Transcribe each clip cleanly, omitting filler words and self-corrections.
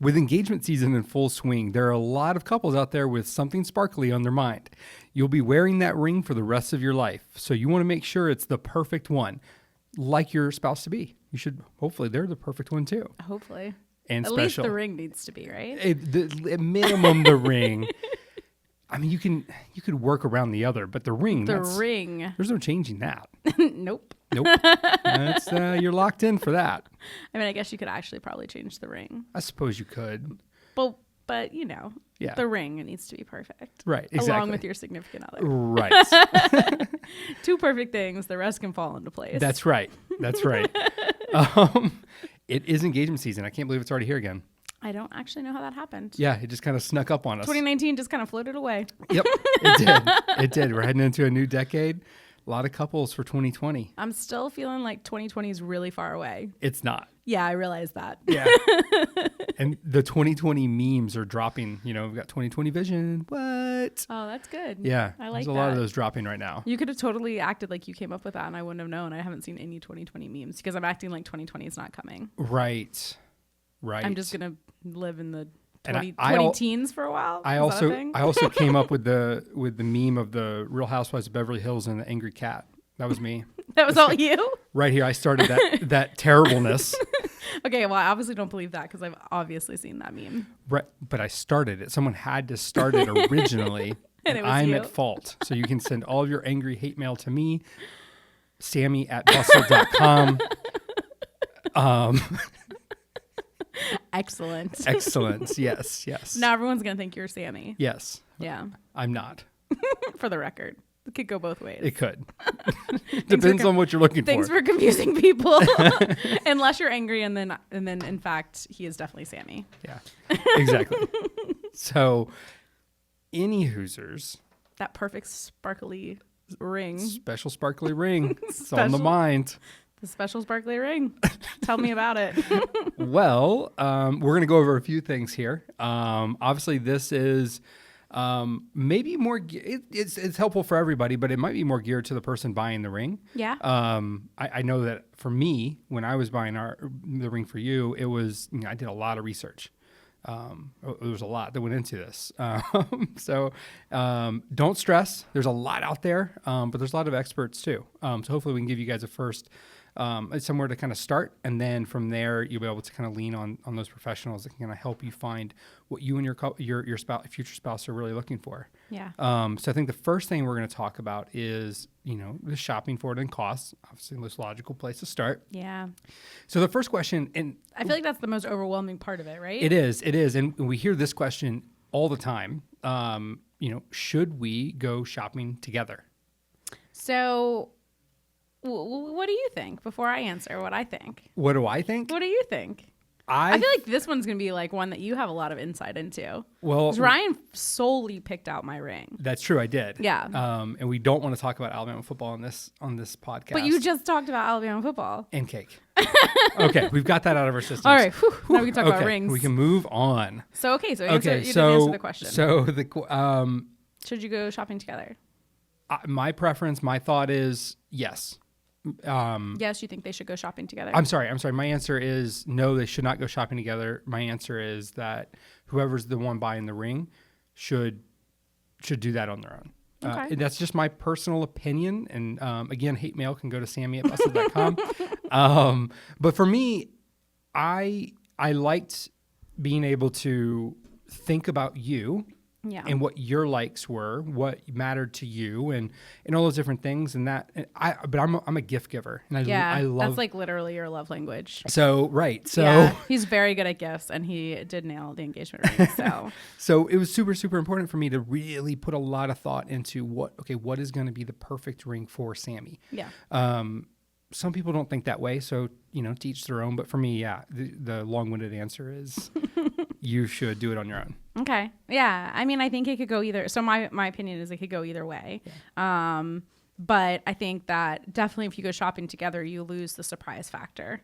With engagement season in full swing, there are a lot of couples out there with something sparkly on their mind. You'll be wearing that ring for the rest of your life, so you want to make sure it's the perfect one, like your spouse to be. You should, hopefully, they're the perfect one too. Hopefully. And at special. least the ring needs to be, right? At minimum, the ring. I mean, you could work around the other, but the ring. There's no changing that. Nope. That's you're locked in for that. I mean, I guess you could actually probably change the ring. I suppose you could. But you know, yeah. The ring, it needs to be perfect. Right, exactly. Along with your significant other. Right. 2 perfect things, the rest can fall into place. That's right. It is engagement season. I can't believe it's already here again. I don't actually know how that happened. Yeah, it just kind of snuck up on us. 2019 just kind of floated away. Yep, it did. It did. We're heading into a new decade. A lot of couples for 2020. I'm still feeling like 2020 is really far away. It's not. Yeah, I realize that. Yeah. And the 2020 memes are dropping. You know, we've got 2020 vision. What? Oh, that's good. Yeah. I like There's a lot of those dropping right now. You could have totally acted like you came up with that and I wouldn't have known. I haven't seen any 2020 memes because I'm acting like 2020 is not coming. Right. I'm just going to live in the 20 teens for a while. I also came up with the meme of the Real Housewives of Beverly Hills and the angry cat. That was me. That was all you? Right here. I started that terribleness. Okay, well, I obviously don't believe that because I've obviously seen that meme. Right, but I started it. Someone had to start it originally, and I'm at fault. So you can send all of your angry hate mail to me, Samie at Bustld.com. Excellent. Yes. Now everyone's going to think you're Samie. Yes. Yeah. I'm not. For the record. It could go both ways. It could. Depends on what you're looking for. Thanks for confusing people. Unless you're angry and then in fact he is definitely Samie. Yeah. Exactly. So any Hoosers. That perfect sparkly ring. Special sparkly ring. It's on the mind. The special sparkly ring. Tell me about it. Well, we're going to go over a few things here. Obviously this is maybe more, it's helpful for everybody, but it might be more geared to the person buying the ring. Yeah. I know that for me, when I was buying the ring for you, it was, I did a lot of research. There was a lot that went into this. So don't stress. There's a lot out there, but there's a lot of experts too. So hopefully we can give you guys a first, somewhere to kind of start. And then from there, you'll be able to kind of lean on those professionals that can kind of help you find what you and your spouse, future spouse are really looking for. Yeah. So I think the first thing we're going to talk about is, the shopping for it and costs. Obviously, the most logical place to start. Yeah. So the first question, and I feel like that's the most overwhelming part of it, right? It is. And we hear this question all the time. Should we go shopping together? So what do you think before I answer what I think? What do I think? What do you think? I feel like this one's going to be like one that you have a lot of insight into. Well, Ryan solely picked out my ring. That's true. I did. Yeah. And we don't want to talk about Alabama football on this podcast. But you just talked about Alabama football. And cake. Okay. We've got that out of our system. All right. Now we can talk about rings. We can move on. So, you didn't answer the question. So should you go shopping together? My preference, my thought is yes. Yes, you think they should go shopping together? I'm sorry. My answer is no, they should not go shopping together. My answer is that whoever's the one buying the ring should do that on their own. Okay. That's just my personal opinion. And again, hate mail can go to Samie at Bustld.com. But for me, I liked being able to think about you. Yeah. And what your likes were, what mattered to you, and all those different things, but I'm a gift giver, and I love. That's like literally your love language. So yeah, he's very good at gifts, and he did nail the engagement ring. So it was super, super important for me to really put a lot of thought into what is going to be the perfect ring for Samie. Yeah. Some people don't think that way, so to each their own. But for me, yeah, the long-winded answer is you should do it on your own. Okay. Yeah. I mean, I think it could go either. So my opinion is it could go either way. Yeah. But I think that definitely if you go shopping together, you lose the surprise factor,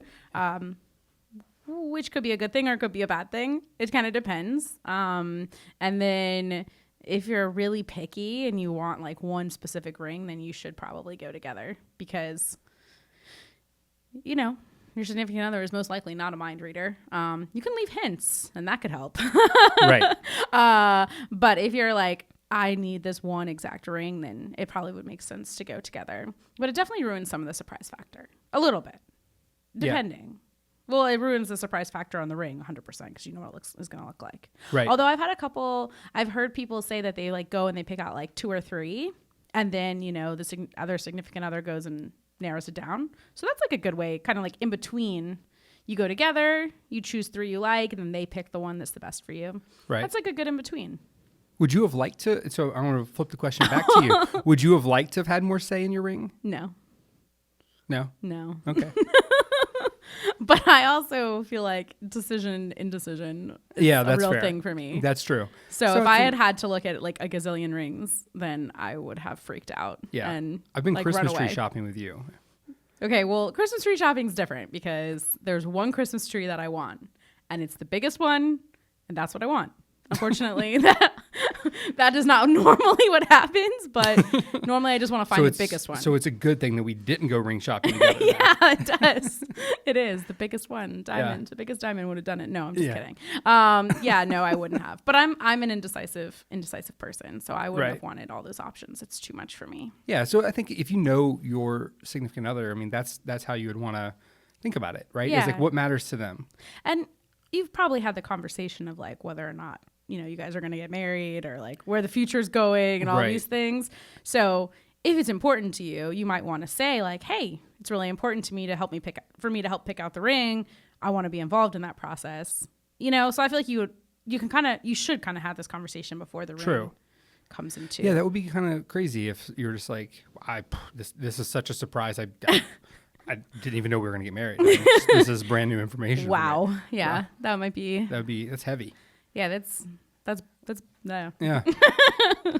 which could be a good thing or it could be a bad thing. It kind of depends. And then if you're really picky and you want like one specific ring, then you should probably go together because, your significant other is most likely not a mind reader. You can leave hints, and that could help. Right. But if you're like, I need this one exact ring, then it probably would make sense to go together. But it definitely ruins some of the surprise factor. A little bit. Depending. Yeah. Well, it ruins the surprise factor on the ring 100% because you know what it is going to look like. Right. Although I've heard people say that they like go and they pick out like 2 or 3, and then, you know, the other significant other goes and narrows it down. So that's like a good way, kind of like in between. You go together, you choose 3 you like, and then they pick the one that's the best for you. Right. That's like a good in between. Would you have liked to? So I want to flip the question back to you. Would you have liked to have had more say in your ring? No. No. Okay. But I also feel like indecision is that's a real fair. thing for me. That's true. So if I had to look at like a gazillion rings, then I would have freaked out. Yeah. And I've been like, Christmas run tree away. shopping with you. Okay, well, Christmas tree shopping's different because there's one Christmas tree that I want, and it's the biggest one, and that's what I want. Unfortunately, that is not normally what happens, but normally I just want to find the biggest one. So it's a good thing that we didn't go ring shopping together. Yeah, it does. It is the biggest one. Diamond. The biggest diamond would have done it. No, I'm just kidding. No, I wouldn't have. But I'm an indecisive person, so I wouldn't have wanted all those options. It's too much for me. Yeah, so I think if you know your significant other, I mean, that's how you would want to think about it, right? Yeah. It's like what matters to them. And you've probably had the conversation of like whether or not, you know, you guys are going to get married or like where the future's going and all these things. So if it's important to you, you might want to say like, hey, it's really important to me to help pick out the ring. I want to be involved in that process. You know, so I feel like you should kind of have this conversation before the ring comes into. Yeah, that would be kind of crazy if you're just like, this is such a surprise. I didn't even know we were going to get married. This is brand new information. Wow. Yeah, that's heavy. Yeah, that's no. Yeah.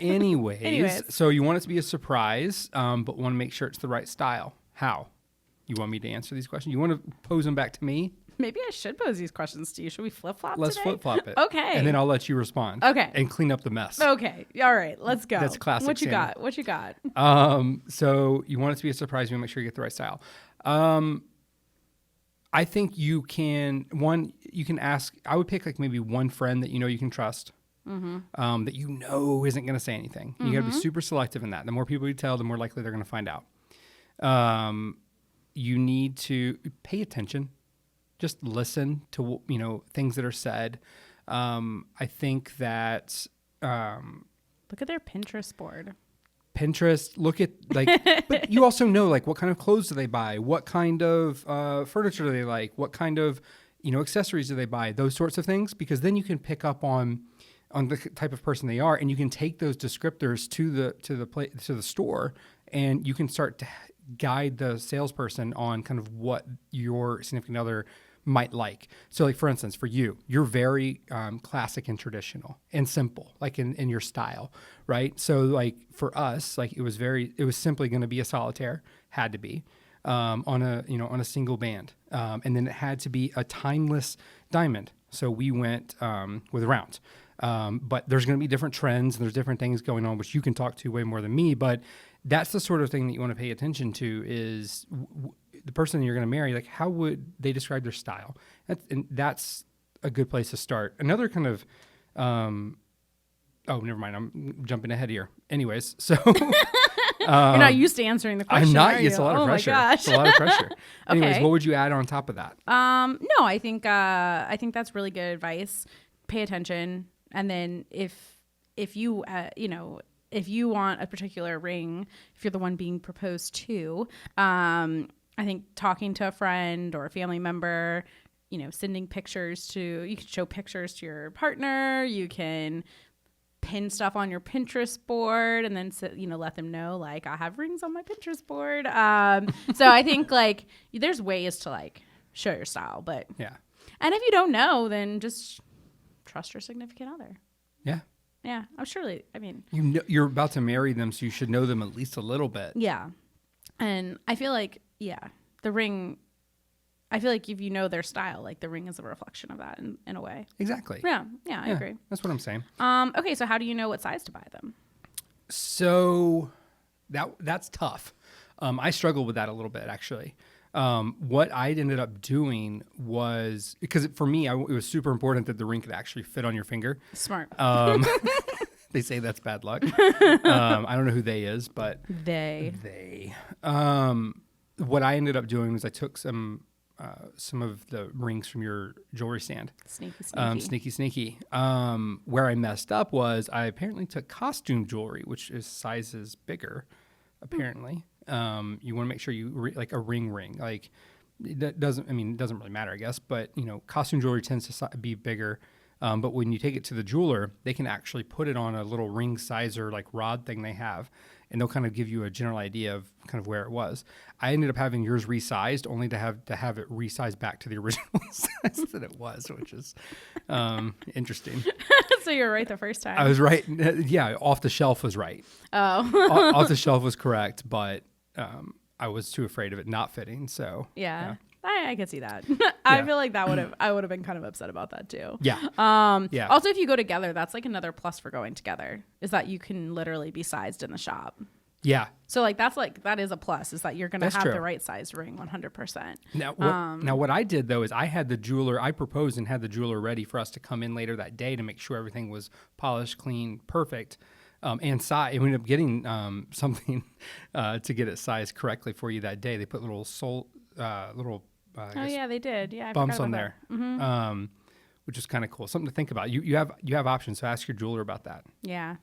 Anyways, so you want it to be a surprise, but want to make sure it's the right style. How? You want me to answer these questions? You want to pose them back to me? Maybe I should pose these questions to you. Should we flip-flop Let's today? flip-flop it. Okay. And then I'll let you respond. Okay. And clean up the mess. Okay. All right. Let's go. That's classic What you Samie. got? What you got? So you want it to be a surprise. You want to make sure you get the right style. I think you can ask, I would pick like maybe one friend that you know you can trust, that you know isn't going to say anything. You got to be super selective in that. The more people you tell, the more likely they're going to find out. You need to pay attention, just listen to, you know, things that are said. I think that, Look at their Pinterest board. Pinterest, look at like, but you also know like what kind of clothes do they buy? What kind of furniture do they like? What kind of, you know, accessories do they buy? Those sorts of things, because then you can pick up on the type of person they are, and you can take those descriptors to the store, and you can start to guide the salesperson on kind of what your significant other might like. So like, for instance, for you, you're very classic and traditional and simple, like in your style, right? So like for us, like it was simply going to be a solitaire, had to be on a single band. And then it had to be a timeless diamond. So we went with rounds. But there's going to be different trends and there's different things going on, which you can talk to way more than me. But that's the sort of thing that you want to pay attention to is the person you're going to marry. Like, how would they describe their style? That's a good place to start. Another kind of, never mind. I'm jumping ahead here. Anyways, so you're not used to answering the question. I'm not. Are you? It's a lot of pressure. Oh my gosh. It's a lot of pressure. Anyways, Okay. what would you add on top of that? No, I think that's really good advice. Pay attention, and then if you if you want a particular ring, if you're the one being proposed to, I think talking to a friend or a family member, you know, sending pictures you can show pictures to your partner. You can pin stuff on your Pinterest board and then, let them know, like, I have rings on my Pinterest board. So I think, like, there's ways to, like, show your style. But Yeah. And if you don't know, then just trust your significant other. Yeah. Yeah, I'm surely, I mean. You're about to marry them, so you should know them at least a little bit. Yeah. And I feel like, the ring, I feel like if you know their style, like the ring is a reflection of that in a way. Exactly. Yeah, I agree. That's what I'm saying. Okay, so how do you know what size to buy them? So that's tough. I struggle with that a little bit, actually. What I ended up doing was, because for me, it was super important that the ring could actually fit on your finger. Smart. They say that's bad luck. I don't know who they is, but They. What I ended up doing was I took some of the rings from your jewelry stand. Sneaky. Where I messed up was I apparently took costume jewelry, which is sizes bigger, apparently. You want to make sure you like a ring. Like it doesn't really matter, I guess. But costume jewelry tends to be bigger. But when you take it to the jeweler, they can actually put it on a little ring sizer like rod thing they have, and they'll kind of give you a general idea of kind of where it was. I ended up having yours resized, only to have it resized back to the original size that it was, which is interesting. So you were right the first time. I was right. Yeah, off the shelf was right. Oh. Off the shelf was correct, but I was too afraid of it not fitting. So yeah. I could see that. I feel like I would have been kind of upset about that too. Yeah. Yeah. Also, if you go together, that's like another plus for going together, is that you can literally be sized in the shop. Yeah. So that is a plus, is that you're going to have true. the right size ring 100%. Now what I did though is I proposed and had the jeweler ready for us to come in later that day to make sure everything was polished, clean, perfect. And size, we ended up getting something to get it sized correctly for you that day. They put little They did. Yeah, I bumps forgot on about there, that. Mm-hmm. Which is kind of cool. Something to think about. You have options, so ask your jeweler about that. Yeah,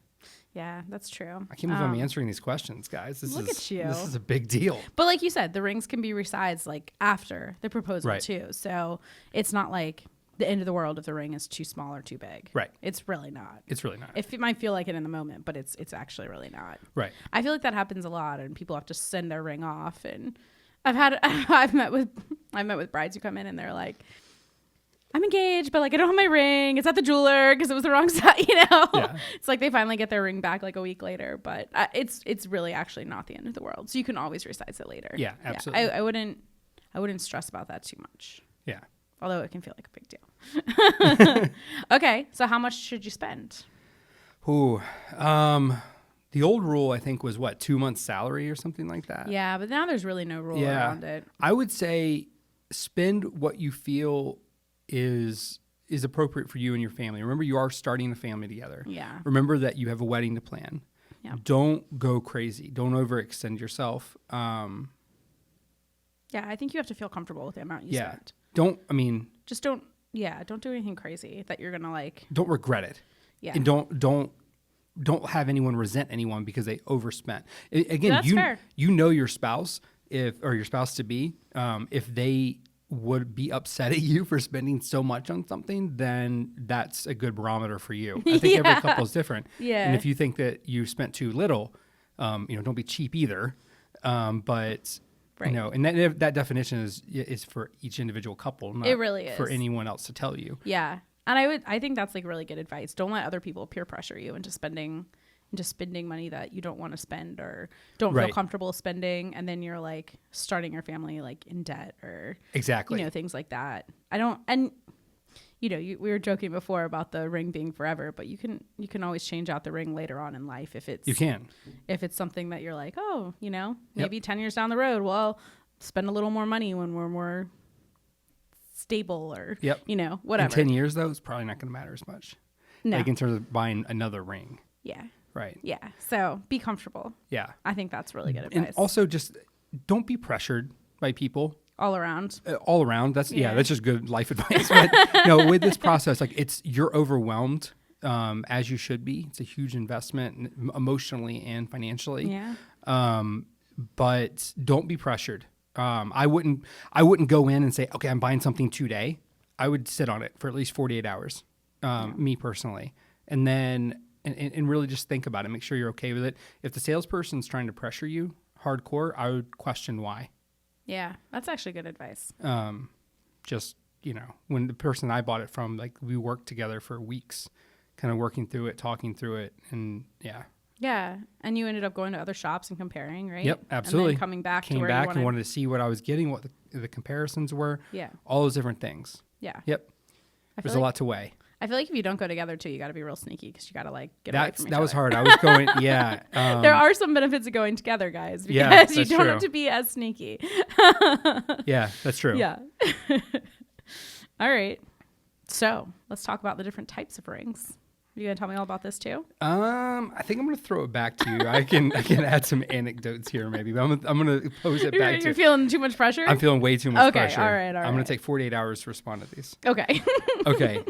that's true. I can't believe I'm answering these questions, guys. Look at you. This is a big deal. But like you said, the rings can be resized like after the proposal Right. too. So it's not like the end of the world if the ring is too small or too big. Right. It's really not. It's really not. It might feel like it in the moment, but it's actually really not. Right. I feel like that happens a lot, and people have to send their ring off. And I've met with brides who come in and they're like, I'm engaged, but like I don't have my ring. It's at the jeweler because it was the wrong size. Yeah. It's like they finally get their ring back like a week later, but it's really actually not the end of the world. So you can always resize it later. Yeah, absolutely. I wouldn't stress about that too much. Yeah. Although it can feel like a big deal. Okay, so how much should you spend? Ooh, the old rule I think was 2 months' salary or something like that. Yeah, but now there's really no rule around it. I would say spend what you feel is appropriate for you and your family. Remember, you are starting a family together. Yeah. Remember that you have a wedding to plan. Yeah. Don't go crazy. Don't overextend yourself. Yeah, I think you have to feel comfortable with the amount you spend. Don't do anything crazy that you're gonna like. Don't regret it. Yeah. And don't have anyone resent anyone because they overspent. Again, That's fair. You know your spouse or your spouse to be, if they would be upset at you for spending so much on something, then that's a good barometer for you. I think every couple is different. Yeah. And if you think that you spent too little, don't be cheap either. But Right. and that definition is for each individual couple, not It really is. for anyone else to tell you. Yeah. And I think that's like really good advice. Don't let other people peer pressure you into spending money that you don't want to spend or don't feel Right. comfortable spending, and then you're like starting your family like in debt or Exactly. things like that. We were joking before about the ring being forever, but you can always change out the ring later on in life if it's something that you're like, maybe 10 years down the road, well, spend a little more money when we're more stable or whatever. In 10 years though, it's probably not going to matter as much. No. Like in terms of buying another ring. Yeah. Right. Yeah. So be comfortable. Yeah. I think that's really good advice. And also just don't be pressured by people. All around. All around. That's Yeah. that's just good life advice. But no, with this process, like you're overwhelmed, as you should be. It's a huge investment emotionally and financially. Yeah. But don't be pressured. I wouldn't go in and say, okay, I'm buying something today. I would sit on it for at least 48 hours, me personally. And then, and really just think about it. Make sure you're okay with it. If the salesperson's trying to pressure you hardcore, I would question why. Yeah. That's actually good advice. Just, when the person I bought it from, like we worked together for weeks, kind of working through it, talking through it. And yeah. Yeah. And you ended up going to other shops and comparing, right? Yep, absolutely. And then coming back Came to where back you wanted. and wanted to see what I was getting, what the comparisons were. Yeah. All those different things. Yeah. Yep. I feel There's a lot to weigh. I feel like if you don't go together too, you got to be real sneaky because you got to like get away from each That was other. hard. I was going, yeah. There are some benefits of going together, guys, because Yeah, you that's don't true. have to be as sneaky. Yeah, that's true. Yeah. All right. So let's talk about the different types of rings. You gonna tell me all about this too? I think I'm gonna throw it back to you. I can add some anecdotes here maybe, but I'm gonna pose it back to You're you. feeling too much pressure? I'm feeling way too much Okay, pressure. all right, all I'm gonna right. take 48 hours to respond to these. Okay. Okay.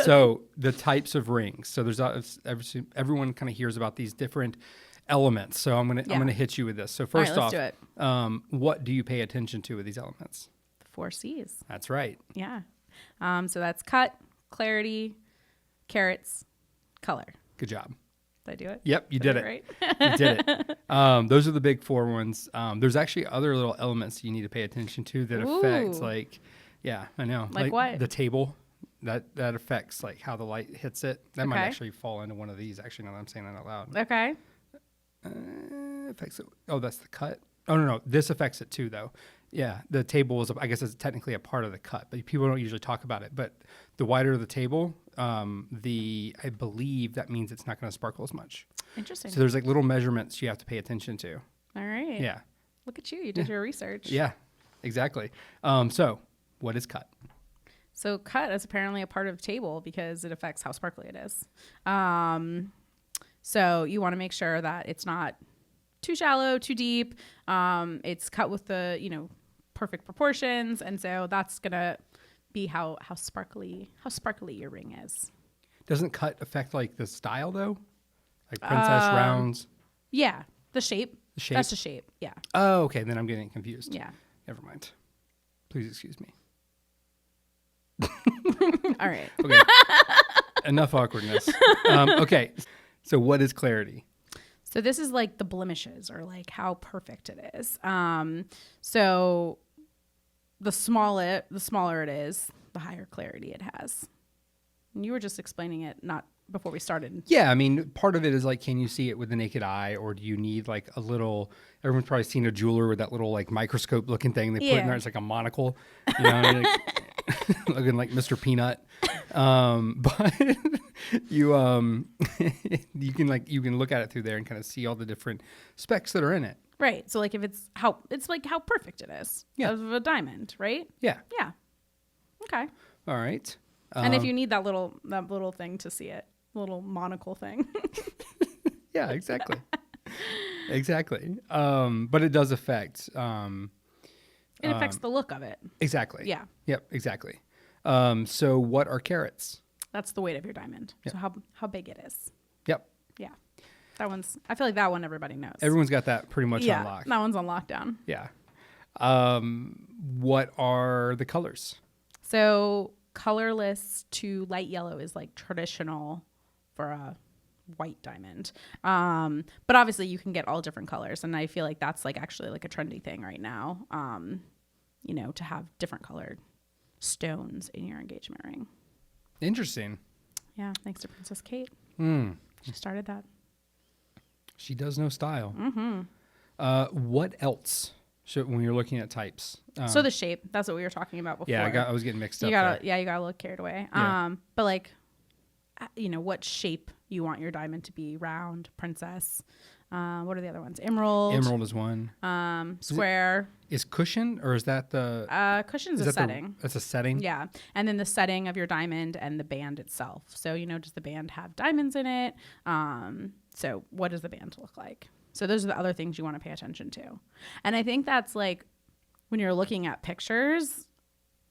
So the types of rings. So there's everyone kind of hears about these different elements. So I'm gonna hit you with this. So first let's off, do it. what do you pay attention to with these elements? The 4 C's. That's right. Yeah. So that's cut, clarity, carats, color. Good job. Did I do it? Yep, you did it. Right? You did it. Those are the big 4 ones. There's actually other little elements you need to pay attention to that affect, Ooh. like, yeah, I know. Like what? The table. That affects like how the light hits it. That might Okay. actually fall into one of these. Actually, now that I'm saying that out loud, Okay. affects it. Oh, that's the cut. Oh no, this affects it too, though. Yeah, the table is, I guess, is technically a part of the cut, but people don't usually talk about it. But the wider the table, I believe that means it's not going to sparkle as much. Interesting. So there's like little measurements you have to pay attention to. All right. Yeah. Look at you. You did your research. Yeah, exactly. So what is cut? So cut is apparently a part of table because it affects how sparkly it is. So you want to make sure that it's not too shallow, too deep. It's cut with the, perfect proportions. And so that's going to be how sparkly your ring is. Doesn't cut affect like the style though? Like princess rounds? Yeah. The shape. The shape? That's the shape. Yeah. Oh, okay. Then I'm getting confused. Yeah. Never mind. Please excuse me. All right. Okay. Enough awkwardness. Okay. So what is clarity? So this is like the blemishes or like how perfect it is. So the smaller it is, the higher clarity it has. And you were just explaining it not before we started. Yeah, I mean, part of it is like, can you see it with the naked eye, or do you need like a little? Everyone's probably seen a jeweler with that little like microscope looking thing they put in there. It's like a monocle, like, looking like Mr. Peanut. But you you can look at it through there and kind of see all the different specs that are in it. Right. So like if it's how perfect it is of a diamond, right? Yeah. Yeah. Okay. All right. And if you need that little thing to see it, little monocle thing. Yeah, exactly. Exactly. But it does affect. It affects the look of it. Exactly. Yeah. Yep. Exactly. So what are carats? That's the weight of your diamond. Yep. So how big it is. Yep. Yeah. I feel like that one everybody knows. Everyone's got that pretty much on lock. That one's on lockdown. Yeah. What are the colors? So colorless to light yellow is like traditional for a white diamond. But obviously you can get all different colors. And I feel like that's like actually like a trendy thing right now. To have different colored stones in your engagement ring. Interesting. Yeah. Thanks to Princess Kate. She started that. She does know style. Mm-hmm. What else when you're looking at types? So the shape, that's what we were talking about before. Yeah, I was getting mixed up. You gotta look carried away. Yeah. But like, what shape you want your diamond to be? Round, princess. What are the other ones? Emerald. Emerald is one. Square. Is cushion, or is that the? Cushion's Is a that setting. That's a setting. Yeah, and then the setting of your diamond and the band itself. So does the band have diamonds in it? So what does the band look like? So those are the other things you want to pay attention to. And I think that's like when you're looking at pictures,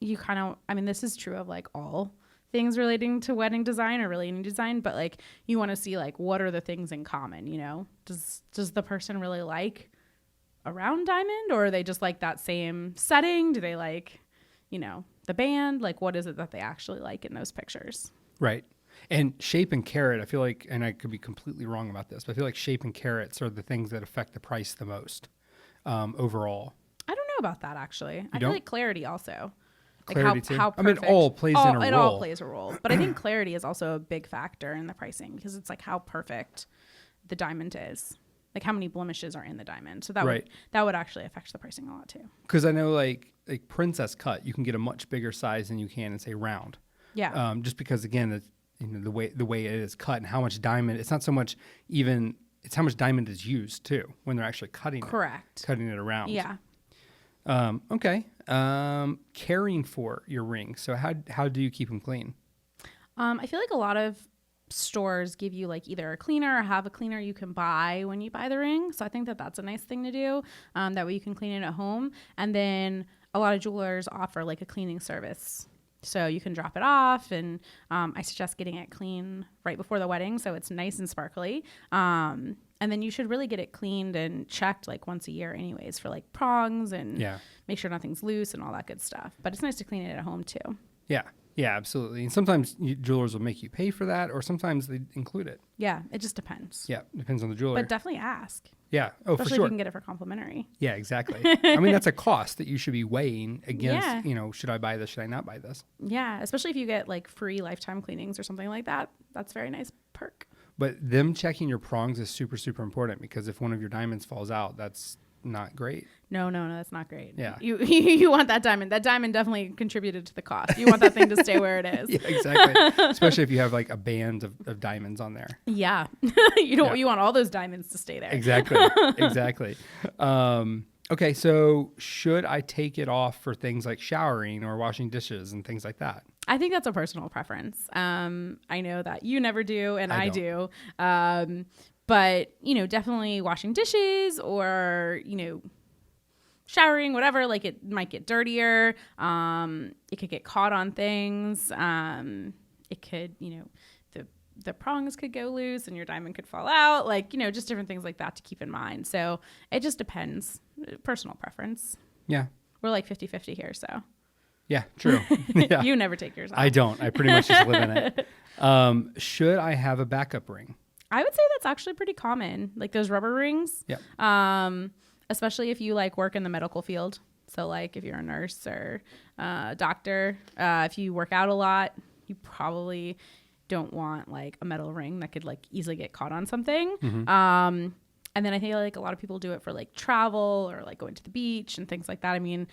you kind of, this is true of like all things relating to wedding design or really any design, but like you want to see like what are the things in common, Does the person really like a round diamond, or are they just like that same setting? Do they like, the band? Like what is it that they actually like in those pictures? Right. And shape and carat, I feel like, and I could be completely wrong about this, but I feel like shape and carats are the things that affect the price the most overall. I don't know about that actually. I don't? feel like clarity also. Like Clarity too? how perfect. It all plays in a role. It all plays a role. But I think clarity is also a big factor in the pricing because it's like how perfect the diamond is. Like how many blemishes are in the diamond. So that would actually affect the pricing a lot too. Because I know like princess cut, you can get a much bigger size than you can in say round. Yeah. Just because again, it's, the way it is cut and how much diamond. It's not so much even. It's how much diamond is used too when they're actually cutting cutting it around. Yeah. Okay. Caring for your rings. So how do you keep them clean? I feel like a lot of stores give you like either a cleaner or have a cleaner you can buy when you buy the ring. So I think that that's a nice thing to do. That way you can clean it at home. And then a lot of jewelers offer like a cleaning service. So you can drop it off, and I suggest getting it clean right before the wedding so it's nice and sparkly. And then you should really get it cleaned and checked like once a year anyways for like prongs and make sure nothing's loose and all that good stuff. But it's nice to clean it at home too. Yeah. Yeah, absolutely. And sometimes jewelers will make you pay for that, or sometimes they include it. Yeah, it just depends. Yeah, depends on the jeweler. But definitely ask. Yeah. Oh, especially for if sure. you can get it for complimentary. Yeah, exactly. I mean, that's a cost that you should be weighing against, should I buy this? Should I not buy this? Yeah, especially if you get like free lifetime cleanings or something like that. That's a very nice perk. But them checking your prongs is super, super important, because if one of your diamonds falls out, that's not great. No, that's not great. Yeah. You want that diamond. That diamond definitely contributed to the cost. You want that thing to stay where it is. Yeah, exactly. Especially if you have like a band of diamonds on there. Yeah. You want all those diamonds to stay there. Exactly. Exactly. Okay, so should I take it off for things like showering or washing dishes and things like that? I think that's a personal preference. I know that you never do, and I do. But, definitely washing dishes or, showering, whatever, like it might get dirtier. It could get caught on things. It could, the prongs could go loose and your diamond could fall out. Like, just different things like that to keep in mind. So it just depends. Personal preference. Yeah. We're like 50-50 here, so. Yeah, true. Yeah. You never take yours off. I don't. I pretty much just live in it. Should I have a backup ring? I would say that's actually pretty common. Like those rubber rings. Yeah. Especially if you like work in the medical field. So like if you're a nurse or doctor, if you work out a lot, you probably don't want like a metal ring that could like easily get caught on something. Mm-hmm. And then I think like a lot of people do it for like travel or like going to the beach and things like that. I mean,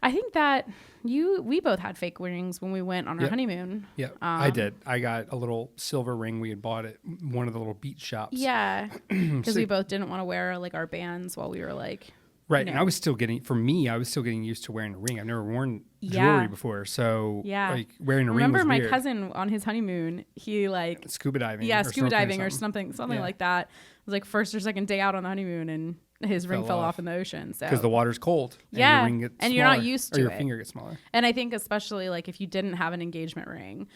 I think that we both had fake rings when we went on our honeymoon. Yeah, I did. I got a little silver ring we had bought at one of the little beach shops. Yeah, because we both didn't want to wear like our bands while we were like. Right, and I was still getting used to wearing a ring. I've never worn jewelry before, so like wearing a ring was weird. Remember my cousin on his honeymoon, he like scuba diving. Yeah, scuba diving or something like that. It was like first or second day out on the honeymoon, and his ring fell off in the ocean. So because the water's cold, and yeah, your ring gets and smaller, you're not used to or your it. finger gets smaller. And I think especially like if you didn't have an engagement ring,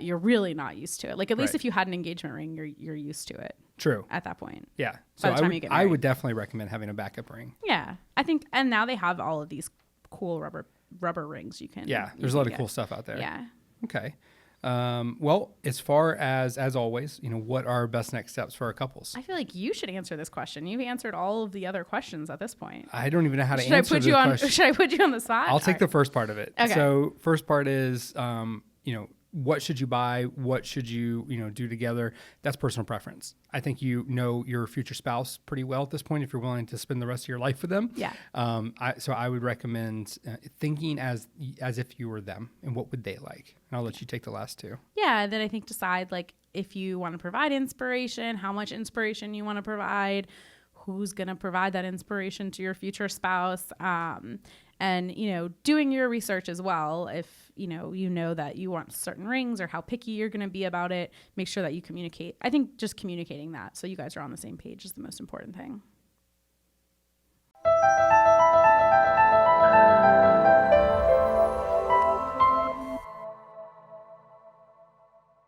you're really not used to it. Like at least if you had an engagement ring, you're used to it. True. At that point. Yeah. So I would definitely recommend having a backup ring. Yeah, I think, and now they have all of these cool rubber rings you can. Yeah, there's a lot of cool stuff out there. Yeah. Okay. Well, as far as always, what are best next steps for our couples? I feel like you should answer this question. You've answered all of the other questions at this point. I don't even know how to answer this question. Should I put you on the side? I'll take the first part of it. Okay. So first part is, what should you buy? What should you, do together? That's personal preference. I think you know your future spouse pretty well at this point if you're willing to spend the rest of your life with them. Yeah. So I would recommend thinking as if you were them and what would they like. And I'll let you take the last two. Yeah. Then I think decide like if you want to provide inspiration, how much inspiration you want to provide, who's going to provide that inspiration to your future spouse. And, doing your research as well. If, you know that you want certain rings or how picky you're going to be about it, make sure that you communicate. I think just communicating that so you guys are on the same page is the most important thing.